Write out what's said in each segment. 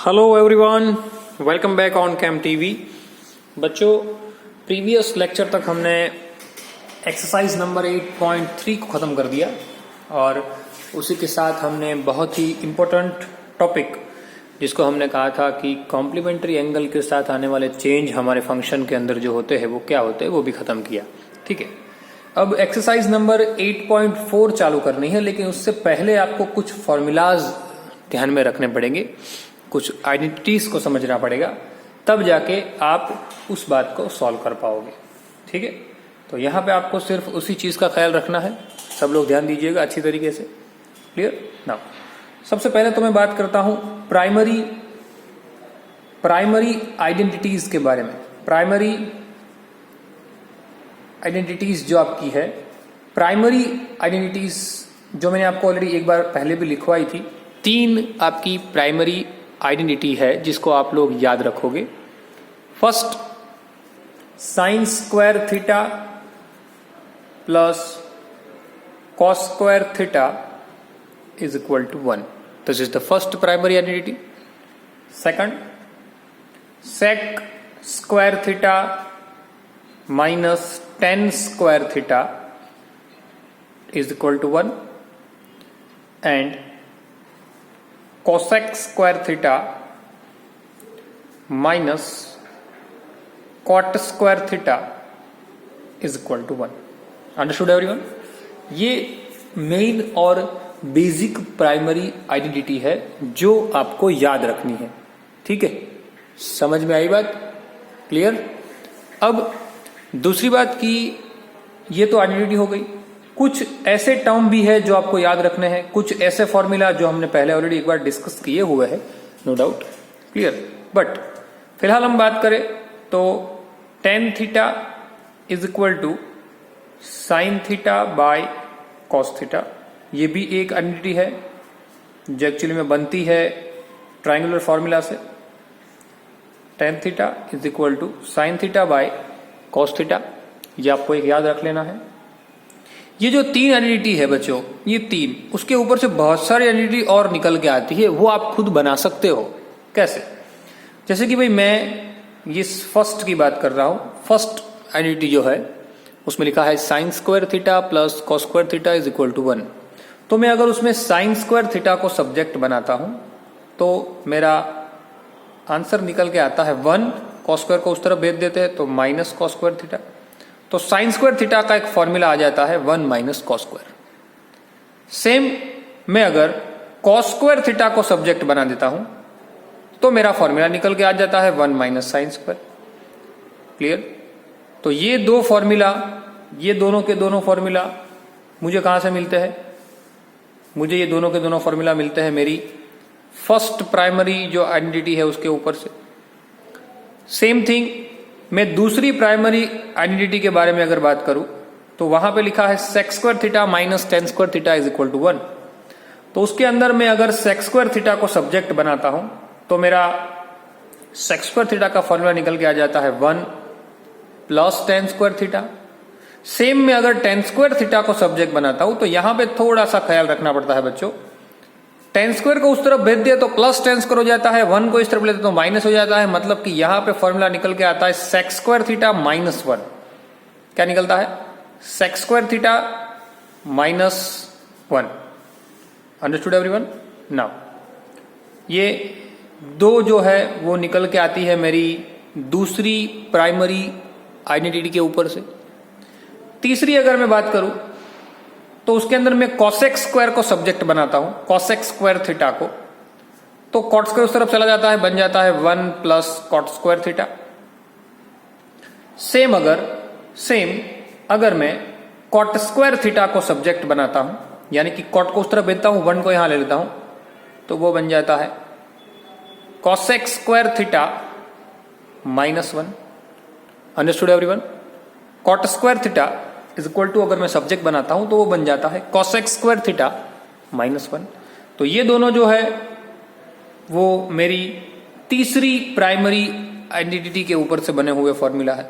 Hello everyone, welcome back on cam TV. बच्चों, previous lecture तक हमने एक्सरसाइज नंबर 8.3 को ख़त्म कर दिया और उसी के साथ हमने बहुत ही इम्पोर्टेंट टॉपिक जिसको हमने कहा था कि कॉम्प्लीमेंट्री एंगल के साथ आने वाले चेंज हमारे फंक्शन के अंदर जो होते हैं वो क्या होते हैं वो भी ख़त्म किया। ठीक है, अब एक्सरसाइज नंबर 8.4 चालू करनी है, लेकिन उससे पहले आपको कुछ फॉर्मूलाज ध्यान में रखने पड़ेंगे, कुछ आइडेंटिटीज को समझना पड़ेगा, तब जाके आप उस बात को सॉल्व कर पाओगे। ठीक है, तो यहाँ पे आपको सिर्फ उसी चीज का ख्याल रखना है। सब लोग ध्यान दीजिएगा अच्छी तरीके से। क्लियर ना? सबसे पहले तो मैं बात करता हूं प्राइमरी आइडेंटिटीज के बारे में। प्राइमरी आइडेंटिटीज जो आपकी है, प्राइमरी आइडेंटिटीज जो मैंने आपको ऑलरेडी एक बार पहले भी लिखवाई थी, 3 आपकी प्राइमरी आइडेंटिटी है जिसको आप लोग याद रखोगे। First, sine square theta plus cos square theta is equal to 1। This is the first primary identity. Second, sec square theta minus tan square theta is equal to 1 and cosec square theta minus cot square theta is equal to 1। Understood everyone? ये main और basic primary identity है जो आपको याद रखनी है। ठीक है, समझ में आई बात? क्लियर? अब दूसरी बात की ये तो आइडेंटिटी हो गई। कुछ ऐसे टर्म भी है जो आपको याद रखने हैं, कुछ ऐसे फॉर्मूला जो हमने पहले ऑलरेडी एक बार डिस्कस किए हुए हैं, नो डाउट। क्लियर? बट फिलहाल हम बात करें तो tan theta is equal to sine theta by cos theta, ये भी एक आइडेंटिटी है जो एक्चुअली में बनती है ट्राइंगुलर फॉर्मूला से। Tan theta is equal to sine theta by cos theta, ये आपको एक याद रख लेना है। ये जो 3 आइडेंटिटी है बच्चों, ये 3, उसके ऊपर से बहुत सारी आइडेंटिटी और निकल के आती है, वो आप खुद बना सकते हो। कैसे? जैसे कि भाई मैं ये फर्स्ट की बात कर रहा हूं। फर्स्ट आइडेंटिटी जो है उसमें लिखा है sine square theta plus cos square theta is equal to 1। तो मैं अगर उसमें साइन स्क्वायर थीटा को सब्जेक्ट बनाता हूं तो मेरा आंसर निकल के आता है 1। कॉस स्क्वायर को उस तरफ भेज देते हैं तो माइनस कॉस स्क्वायर थीटा, तो साइन स्क्वायर थीटा का एक फॉर्मूला आ जाता है 1 माइनस कॉस स्क्वायर। सेम मैं अगर कॉस स्क्वायर थीटा को सब्जेक्ट बना देता हूं तो मेरा फॉर्मूला निकल के आ जाता है 1 माइनस साइन स्क्वायर। क्लियर? तो ये दो फॉर्मूला, ये दोनों के दोनों फॉर्मूला मुझे कहां से मिलते हैं? मुझे ये दोनों के दोनों फॉर्मूला मिलते हैं मेरी फर्स्ट प्राइमरी जो आइडेंटिटी है उसके ऊपर से। सेम थिंग मैं दूसरी प्राइमरी आइडेंटिटी के बारे में अगर बात करूं तो वहां पे लिखा है sec square theta minus tan square theta is equal to 1। तो उसके अंदर मैं अगर सेक स्क्वायर थीटा को सब्जेक्ट बनाता हूं तो मेरा सेक स्क्वायर थीटा का फॉर्मूला निकल के आ जाता है 1 plus tan square theta. Same में अगर टेन स्क्वायर थीटा को सब्जेक्ट बनाता हूं तो यहां पे थोड़ा सा ख्याल रखना पड़ता है बच्चों। टेन स्क्वायर को उस तरफ भेज दिया तो प्लस टेन स्क्वायर हो जाता है, 1 को इस तरफ लेते तो माइनस हो जाता है, मतलब कि यहां पे फॉर्मूला निकल के आता है सेक स्क्वायर थीटा माइनस 1। क्या निकलता है? Sec square theta minus 1। Understood everyone? Now ये दो जो है वो निकल के आती है मेरी दूसरी प्राइमरी आइडेंटिटी के ऊपर से। तीसरी अगर मैं बात करूं तो उसके अंदर मैं कॉसेक स्क्वायर को सब्जेक्ट बनाता हूं, कॉसेक स्क्वायर थीटा को, तो कॉट स्क्वायर उस तरफ चला जाता है, बन जाता है 1 plus cot square theta. Same अगर मैं कॉट स्क्वायर थीटा को सब्जेक्ट बनाता हूं, यानी कि कॉट को उस तरफ भेजता हूं, 1 को यहां ले लेता हूं, तो वो बन जाता है cosec square theta minus 1। Understood everyone? Cot square theta is equal to, अगर मैं सब्जेक्ट बनाता हूं तो वो बन जाता है कॉसेक स्क्वायर थीटा माइनस 1। तो ये दोनों जो है वो मेरी तीसरी प्राइमरी आइडेंटिटी के ऊपर से बने हुए फॉर्मूला है।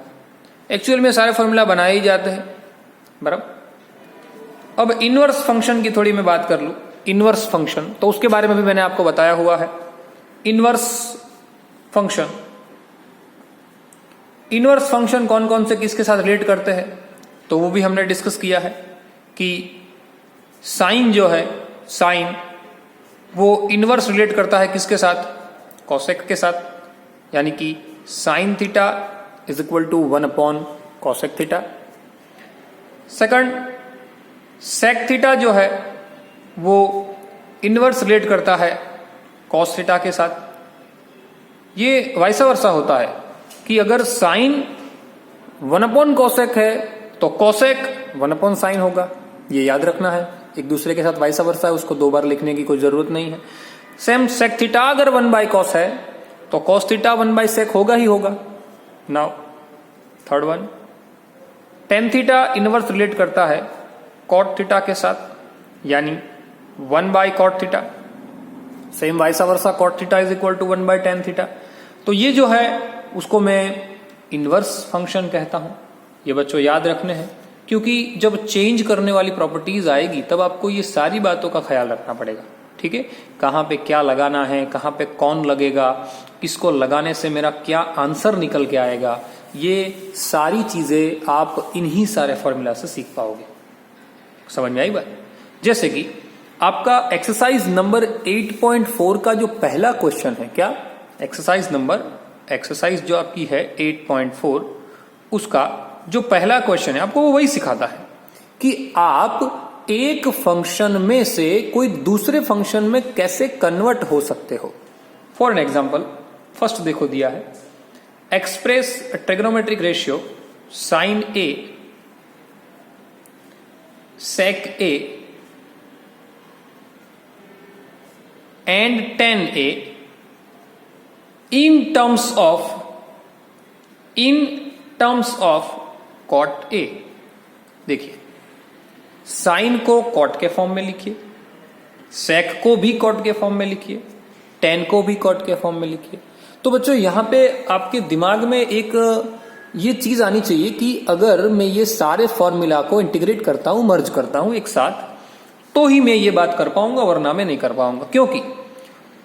एक्चुअल में सारे फॉर्मूला बनाए ही जाते हैं, बराबर। अब इनवर्स फंक्शन की थोड़ी मैं बात कर लूं। इनवर्स फंक्शन, तो उसके बारे में भी मैंने आपको बताया हुआ है। Inverse function. इनवर्स फंक्शन कौन कौन से किसके साथ रिलेट करते हैं, तो वो भी हमने डिस्कस किया है कि साइन जो है, साइन वो इनवर्स रिलेट करता है किसके साथ, कॉसेक के साथ, यानी कि sine theta is equal to 1 upon cosec theta. Second, sec theta जो है वो इनवर्स रिलेट करता है कॉस थीटा के साथ। ये वाइस वर्सा होता है कि अगर साइन 1 अपॉन कॉसेक है तो कॉसेक 1 अपॉन साइन होगा, ये याद रखना है। एक दूसरे के साथ वाइस वर्सा है, उसको दो बार लिखने की कोई जरूरत नहीं है। सेम सेक थीटा अगर 1 बाय कॉस है तो कॉस थीटा 1 बाय सेक होगा ही होगा। Now third one, tan theta inverse relate करता है कॉट थीटा के साथ, यानी 1 by cot theta. Same vice versa, cot theta is equal to 1 by tan theta. तो ये जो है उसको मैं इनवर्स फंक्शन कहता हूं। ये बच्चों याद रखने हैं, क्योंकि जब चेंज करने वाली प्रॉपर्टीज आएगी तब आपको ये सारी बातों का ख्याल रखना पड़ेगा। ठीक है, कहां पे क्या लगाना है, कहां पे कौन लगेगा, किसको लगाने से मेरा क्या आंसर निकल के आएगा, ये सारी चीजें आप इन्हीं सारे फॉर्मूला से सीख पाओगे। समझ में आई बात? जैसे कि आपका एक्सरसाइज नंबर 8.4 का जो पहला क्वेश्चन है, क्या एक्सरसाइज जो आपकी है 8.4, उसका जो पहला क्वेश्चन है आपको वो वही सिखाता है कि आप एक फंक्शन में से कोई दूसरे फंक्शन में कैसे कन्वर्ट हो सकते हो। फॉर एन एग्जाम्पल, फर्स्ट देखो दिया है, express trigonometric ratio sine A sec A and tan A in terms of cot A. देखिए, साइन को कॉट के फॉर्म में लिखिए, सेक को भी कॉट के फॉर्म में लिखिए, टेन को भी कॉट के फॉर्म में लिखिए। तो बच्चों यहां पे आपके दिमाग में एक ये चीज आनी चाहिए कि अगर मैं ये सारे फॉर्मूला को इंटीग्रेट करता हूं, मर्ज करता हूं एक साथ, तो ही मैं ये बात कर पाऊंगा, वरना मैं नहीं कर पाऊंगा। क्योंकि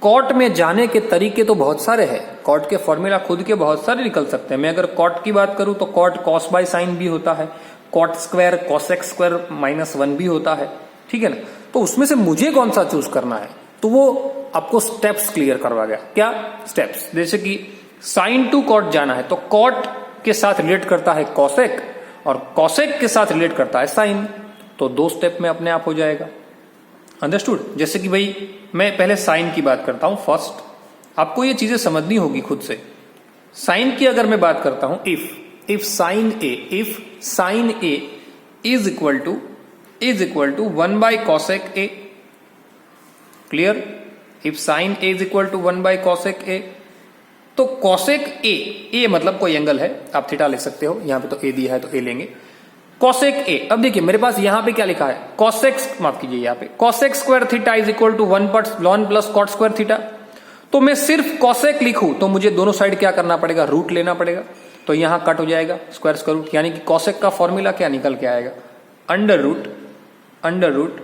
कॉट में जाने के तरीके तो बहुत सारे हैं, कॉट के फॉर्मूला खुद के बहुत सारे निकल सकते हैं। मैं अगर कॉट की बात करूं तो कॉट कॉस बाय साइन भी होता है, कॉट स्क्वायर कॉसेक स्क्वायर -1 भी होता है। ठीक है ना, तो उसमें से मुझे कौन सा चूज करना है, तो वो आपको स्टेप्स क्लियर करवा गया। क्या स्टेप्स? जैसे कि साइन टू कॉट जाना है तो कॉट के साथ रिलेट करता है कॉसेक और कॉसेक के साथ रिलेट करता है साइन, तो 2 स्टेप में अपने आप हो जाएगा। अंडरस्टूड? जैसे कि भाई मैं पहले साइन की बात करता हूं। फर्स्ट आपको ये चीजें समझनी होगी खुद से। साइन की अगर मैं बात करता हूं, if sine A is equal to 1 by cosec A. Clear? If sine A is equal to 1 by cosec A, तो कॉसेक ए मतलब कोई एंगल है, आप थीटा ले सकते हो, यहां पे तो ए दिया है तो ए लेंगे। कॉसेक ए, अब देखिए मेरे पास यहां पे क्या लिखा है, कॉसेक, माफ कीजिए, यहां पे cosec square theta is equal to 1 plus cot square theta. तो मैं सिर्फ कॉसेक लिखूं तो मुझे दोनों साइड क्या करना पड़ेगा, रूट लेना पड़ेगा। तो यहां कट हो जाएगा स्क्वायर रूट, यानी कि कॉसेक का फॉर्मूला क्या निकल के आएगा, under root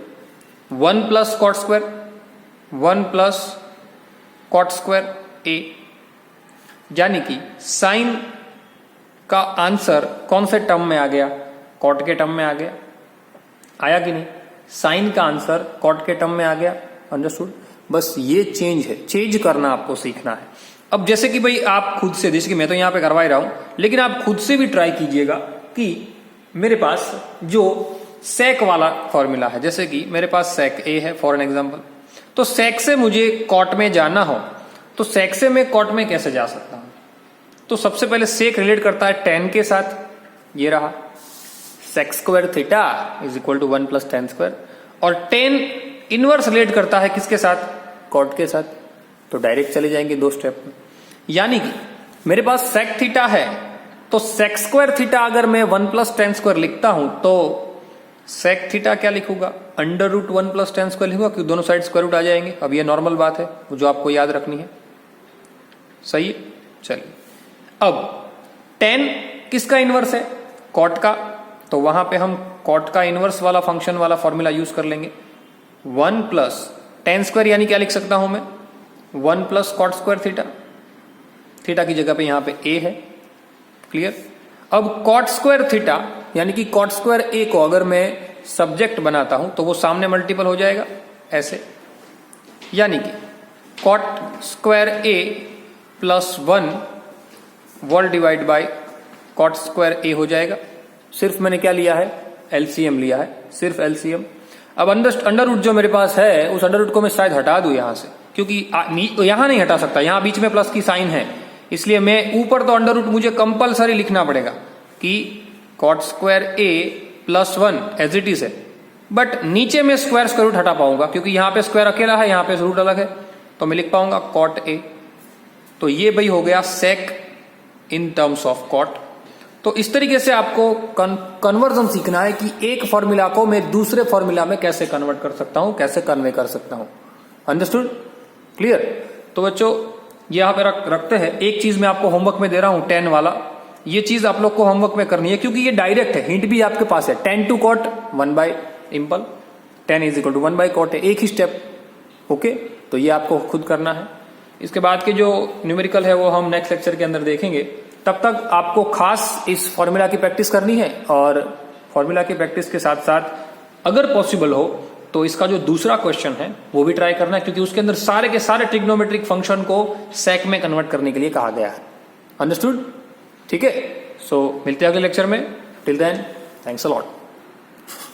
1 plus cot square 1 plus cot square A. यानी कि साइन का आंसर कौन से टर्म में आ गया, कॉट के टर्म में आ गया। आया कि नहीं? साइन का आंसर कॉट के टर्म में आ गया। अंडरस्टूड? बस ये चेंज है, चेंज करना आपको सीखना है। अब जैसे कि भाई आप खुद से, जैसे कि मैं तो यहां पे करवा ही रहा हूं, लेकिन आप खुद से भी ट्राई कीजिएगा कि मेरे पास जो सेक वाला फॉर्मूला है, जैसे कि मेरे पास सेक ए है फॉर एन एग्जांपल, तो सेक से मुझे कॉट में जाना हो तो सेक से मैं कॉट में कैसे जा सकता हूं? तो सबसे पहले सेक रिलेट करता है टेन के साथ, ये रहा sec square theta is equal to 1 plus tan square, और टेन इनवर्स रिलेट करता है किसके साथ, कॉट के साथ। तो डायरेक्ट चले जाएंगे 2 स्टेप में। यानी कि मेरे पास सेक थीटा है तो सेक स्क्वायर थीटा अगर मैं 1 प्लस टेन स्क्वायर लिखता हूं तो सेक थीटा क्या लिखूंगा, under root 1 plus tan square लिखूंगा, क्योंकि दोनों साइड स्क्वायर रूट आ जाएंगे। अब ये नॉर्मल बात है जो आपको याद रखनी है। सही है? चलिए, अब टेन किसका इनवर्स है, कॉट का, तो वहां पे हम कॉट का इनवर्स वाला फंक्शन वाला फॉर्मूला यूज कर लेंगे। 1 प्लस टेन स्क्वायर यानी क्या लिख सकता हूं मैं, 1 plus cot square theta, theta की जगह पे यहां पे ए है, क्लियर। अब कॉट स्क्वायर थीटा यानी कि कॉट स्क्वायर ए को अगर मैं सब्जेक्ट बनाता हूं तो वो सामने मल्टीपल हो जाएगा ऐसे, यानी कि cot square A plus 1 whole divide by cot square A हो जाएगा। सिर्फ मैंने क्या लिया है, एलसीएम लिया है, सिर्फ एलसीएम। अब अंडर रूट जो मेरे पास है उस अंडर रूट को मैं शायद हटा दूं यहां से, क्योंकि यहां नहीं हटा सकता, यहां बीच में प्लस की साइन है, इसलिए मैं ऊपर तो अंडर रूट मुझे कंपलसरी लिखना पड़ेगा कि cot square A plus 1 as it is है, बट नीचे में स्क्वायर रूट हटा पाऊंगा क्योंकि यहां पे स्क्वायर अकेला है, यहां पे रूट अलग है, तो मैं लिख पाऊंगा कॉट ए। तो ये भाई हो गया सेक इन टर्म्स ऑफ कॉट। तो इस तरीके से आपको कन्वर्जन सीखना है कि एक फॉर्मूला को मैं दूसरे फॉर्मूला में कैसे कन्वर्ट कर सकता हूं, कैसे कन्वे कर सकता हूं। Understood, clear. तो बच्चों ये यहां पे रखते हैं। एक चीज मैं आपको होमवर्क में दे रहा हूं 10 वाला, ये चीज आप लोग को होमवर्क में करनी है क्योंकि ये डायरेक्ट है, हिंट भी आपके पास है। 10 टू कॉट 1 बाय इम्पल, 10 is equal to 1 by cot है, एक ही स्टेप, ओके। तो ये आपको खुद करना है। इसके बाद के जो न्यूमेरिकल है वो हम नेक्स्ट लेक्चर के अंदर देखेंगे। तब तक आपको खास इस फॉर्मूला की प्रैक्टिस करनी है, और फॉर्मूला की प्रैक्टिस के साथ साथ अगर पॉसिबल हो तो इसका जो दूसरा क्वेश्चन है वो भी ट्राई करना है, क्योंकि उसके अंदर सारे के सारे ट्रिग्नोमेट्रिक फंक्शन को सेक में कन्वर्ट करने के लिए कहा गया है। अंडरस्टूड, ठीक है। सो मिलते हैं अगले लेक्चर में। Till then, thanks a lot.